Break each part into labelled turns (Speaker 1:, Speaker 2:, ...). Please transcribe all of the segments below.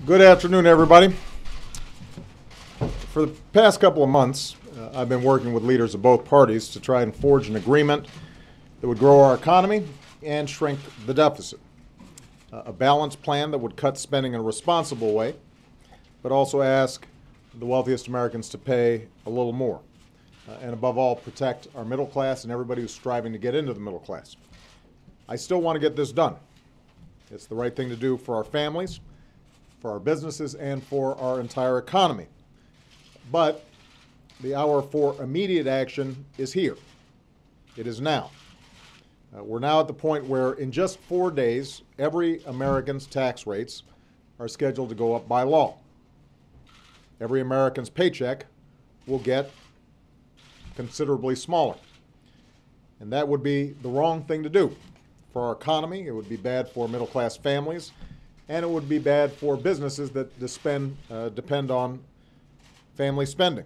Speaker 1: Good afternoon, everybody. For the past couple of months, I've been working with leaders of both parties to try and forge an agreement that would grow our economy and shrink the deficit. A balanced plan that would cut spending in a responsible way, but also ask the wealthiest Americans to pay a little more. And above all, protect our middle class and everybody who's striving to get into the middle class. I still want to get this done. It's the right thing to do for our families, for our businesses, and for our entire economy. But the hour for immediate action is here. It is now. We're now at the point where in just 4 days, every American's tax rates are scheduled to go up by law. Every American's paycheck will get considerably smaller. And that would be the wrong thing to do for our economy. It would be bad for middle-class families, and it would be bad for businesses that depend on family spending.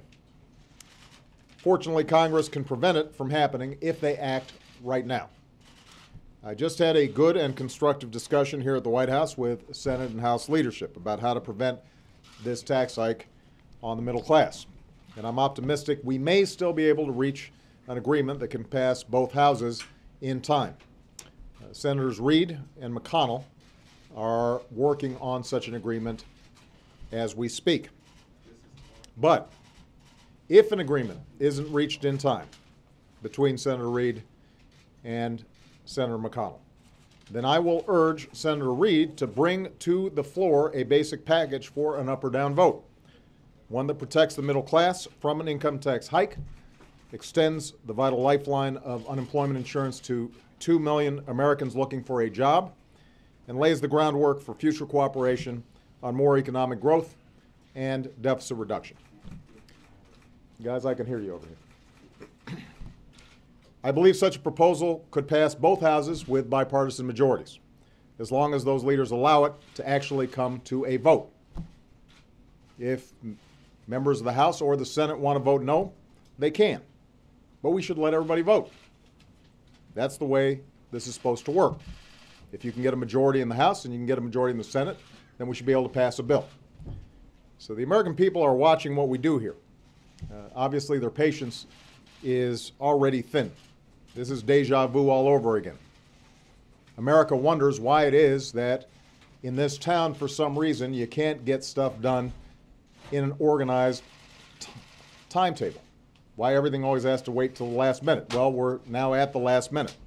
Speaker 1: Fortunately, Congress can prevent it from happening if they act right now. I just had a good and constructive discussion here at the White House with Senate and House leadership about how to prevent this tax hike on the middle class. And I'm optimistic we may still be able to reach an agreement that can pass both houses in time. Senators Reid and McConnell are working on such an agreement as we speak. But if an agreement isn't reached in time between Senator Reid and Senator McConnell, then I will urge Senator Reid to bring to the floor a basic package for an up or down vote, one that protects the middle class from an income tax hike, extends the vital lifeline of unemployment insurance to 2 million Americans looking for a job, and lays the groundwork for future cooperation on more economic growth and deficit reduction. Guys, I can hear you over here. I believe such a proposal could pass both houses with bipartisan majorities, as long as those leaders allow it to actually come to a vote. If members of the House or the Senate want to vote no, they can. But we should let everybody vote. That's the way this is supposed to work. If you can get a majority in the House and you can get a majority in the Senate, then we should be able to pass a bill. So the American people are watching what we do here. Obviously, their patience is already thin. This is deja vu all over again. America wonders why it is that in this town, for some reason, you can't get stuff done in an organized timetable. Why everything always has to wait till the last minute. Well, we're now at the last minute.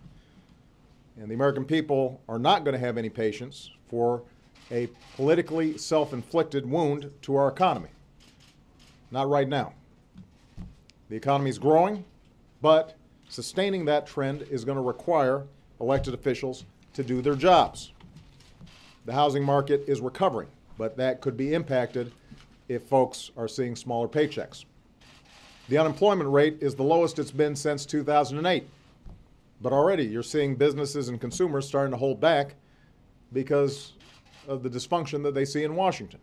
Speaker 1: And the American people are not going to have any patience for a politically self-inflicted wound to our economy. Not right now. The economy is growing, but sustaining that trend is going to require elected officials to do their jobs. The housing market is recovering, but that could be impacted if folks are seeing smaller paychecks. The unemployment rate is the lowest it's been since 2008. But already you're seeing businesses and consumers starting to hold back because of the dysfunction that they see in Washington.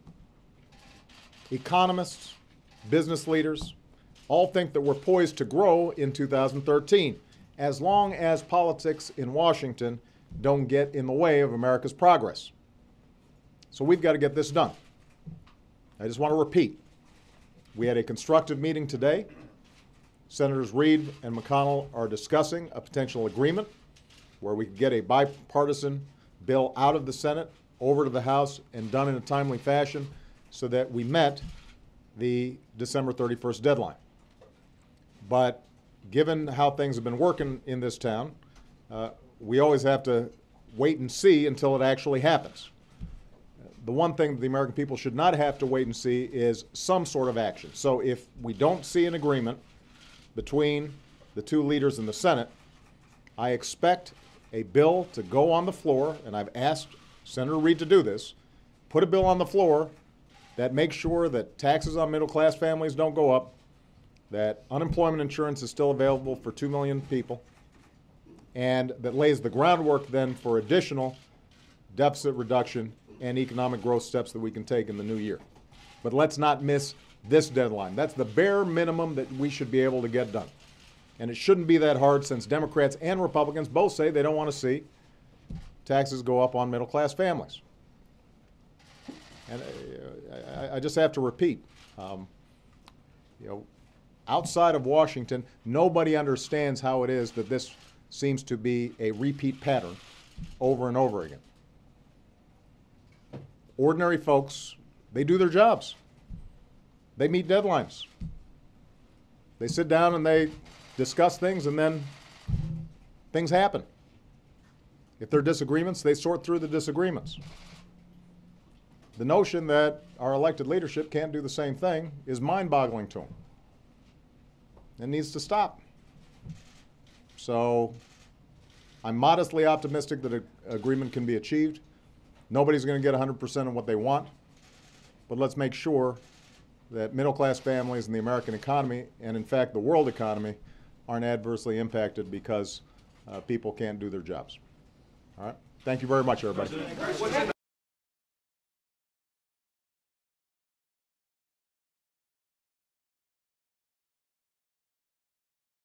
Speaker 1: Economists, business leaders, all think that we're poised to grow in 2013, as long as politics in Washington don't get in the way of America's progress. So we've got to get this done. I just want to repeat, we had a constructive meeting today. Senators Reid and McConnell are discussing a potential agreement where we could get a bipartisan bill out of the Senate, over to the House, and done in a timely fashion so that we met the December 31st deadline. But given how things have been working in this town, we always have to wait and see until it actually happens. The one thing that the American people should not have to wait and see is some sort of action. So if we don't see an agreement between the two leaders in the Senate, I expect a bill to go on the floor, and I've asked Senator Reid to do this, put a bill on the floor that makes sure that taxes on middle-class families don't go up, that unemployment insurance is still available for 2 million people, and that lays the groundwork then for additional deficit reduction and economic growth steps that we can take in the new year. But let's not miss this deadline. That's the bare minimum that we should be able to get done. And it shouldn't be that hard, since Democrats and Republicans both say they don't want to see taxes go up on middle-class families. And I just have to repeat, outside of Washington, nobody understands how it is that this seems to be a repeat pattern over and over again. Ordinary folks, they do their jobs. They meet deadlines. They sit down and they discuss things, and then things happen. If there are disagreements, they sort through the disagreements. The notion that our elected leadership can't do the same thing is mind-boggling to them. It needs to stop. So I'm modestly optimistic that an agreement can be achieved. Nobody's going to get 100% of what they want, but let's make sure that middle-class families and the American economy, and in fact the world economy, aren't adversely impacted because people can't do their jobs. All right? Thank you very much, everybody.